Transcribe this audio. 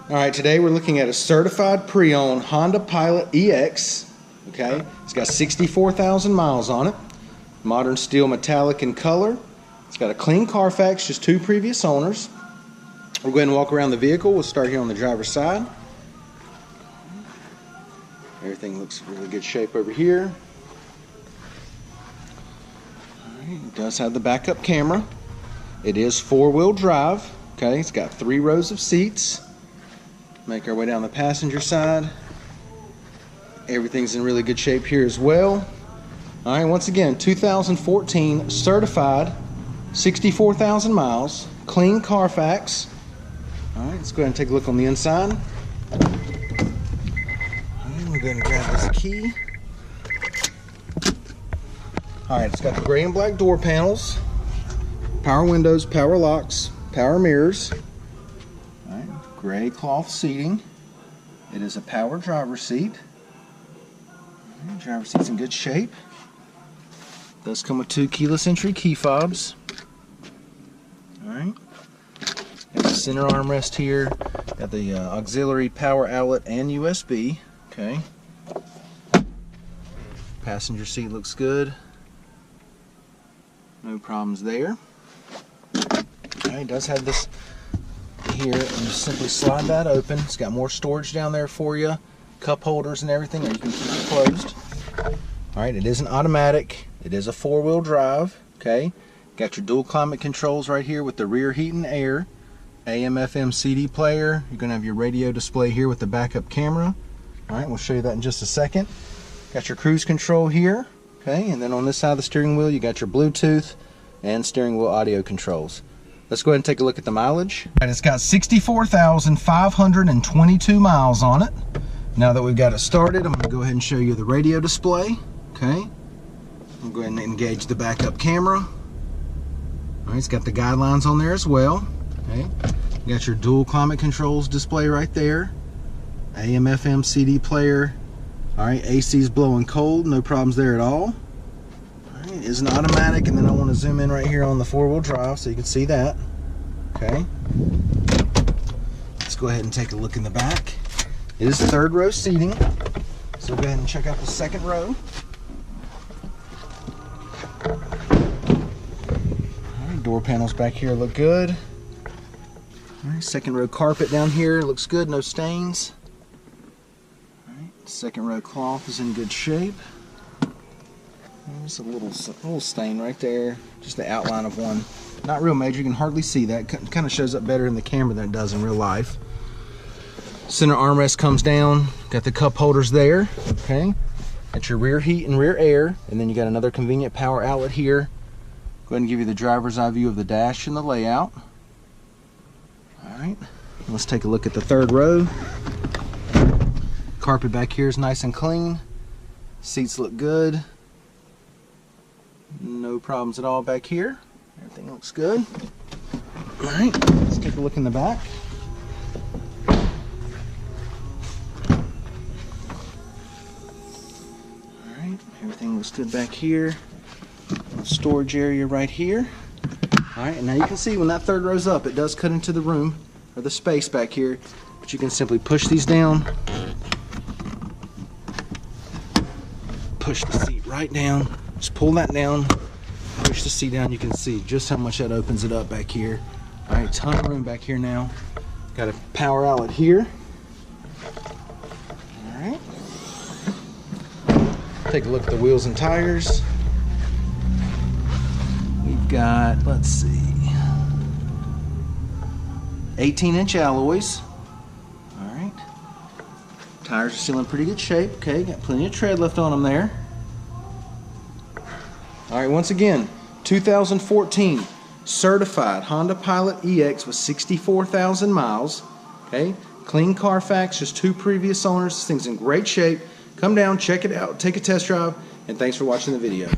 Alright, today we're looking at a certified pre-owned Honda Pilot EX. Okay, it's got 64,000 miles on it. Modern steel metallic in color. It's got a clean Carfax, just 2 previous owners. We'll go ahead and walk around the vehicle. We'll start here on the driver's side. Everything looks in really good shape over here. Alright, it does have the backup camera. It is 4-wheel drive. Okay, it's got 3 rows of seats. Make our way down the passenger side. Everything's in really good shape here as well. Alright, once again, 2014 certified, 64,000 miles, clean Carfax. Alright, let's go ahead and take a look on the inside. Alright, we'll go ahead and grab this key. Alright, it's got the gray and black door panels, power windows, power locks, power mirrors. Gray cloth seating. It is a power driver's seat. Driver's seat's in good shape. Does come with 2 keyless entry key fobs. Alright. Got the center armrest here. Got the auxiliary power outlet and USB. Okay. Passenger seat looks good. No problems there. Alright, it does have this here, and just simply slide that open. It's got more storage down there for you, cup holders and everything, or you can keep it closed. Alright, it is an automatic. It is a 4-wheel drive. Okay, got your dual climate controls right here with the rear heat and air, AM FM CD player. You're gonna have your radio display here with the backup camera. Alright, we'll show you that in just a second. Got your cruise control here. Okay, and then on this side of the steering wheel you got your Bluetooth and steering wheel audio controls. Let's go ahead and take a look at the mileage. And it's got 64,522 miles on it. Now that we've got it started, I'm going to go ahead and show you the radio display. Okay. I'll go ahead and engage the backup camera. All right, it's got the guidelines on there as well. Okay. You got your dual climate controls display right there. AM FM CD player. All right, AC's blowing cold, no problems there at all. It is an automatic, and then I want to zoom in right here on the 4-wheel drive so you can see that. Okay. Let's go ahead and take a look in the back. It is 3rd row seating, so go ahead and check out the 2nd row. Alright, door panels back here look good. Alright, 2nd row carpet down here looks good, no stains. Alright, 2nd row cloth is in good shape. There's a little stain right there, just the outline of one. Not real major, you can hardly see that. Kind of shows up better in the camera than it does in real life. Center armrest comes down, got the cup holders there. Okay, got your rear heat and rear air, and then you got another convenient power outlet here. Go ahead and give you the driver's eye view of the dash and the layout. Alright, let's take a look at the 3rd row. Carpet back here is nice and clean. Seats look good. No problems at all back here. Everything looks good. Alright, let's take a look in the back. Alright, everything looks good back here. Storage area right here. Alright, and now you can see when that 3rd row's up, it does cut into the room, or the space back here, but you can simply push these down. Push the seat right down. Just pull that down, push the seat down. You can see just how much that opens it up back here. Alright, ton of room back here now. Got a power outlet here. Alright. Take a look at the wheels and tires. We've got, let's see, 18-inch alloys. Alright. Tires are still in pretty good shape. Okay, got plenty of tread left on them there. Alright, once again, 2014 certified Honda Pilot EX with 64,000 miles. Okay, clean Carfax, just 2 previous owners. This thing's in great shape. Come down, check it out, take a test drive, and thanks for watching the video.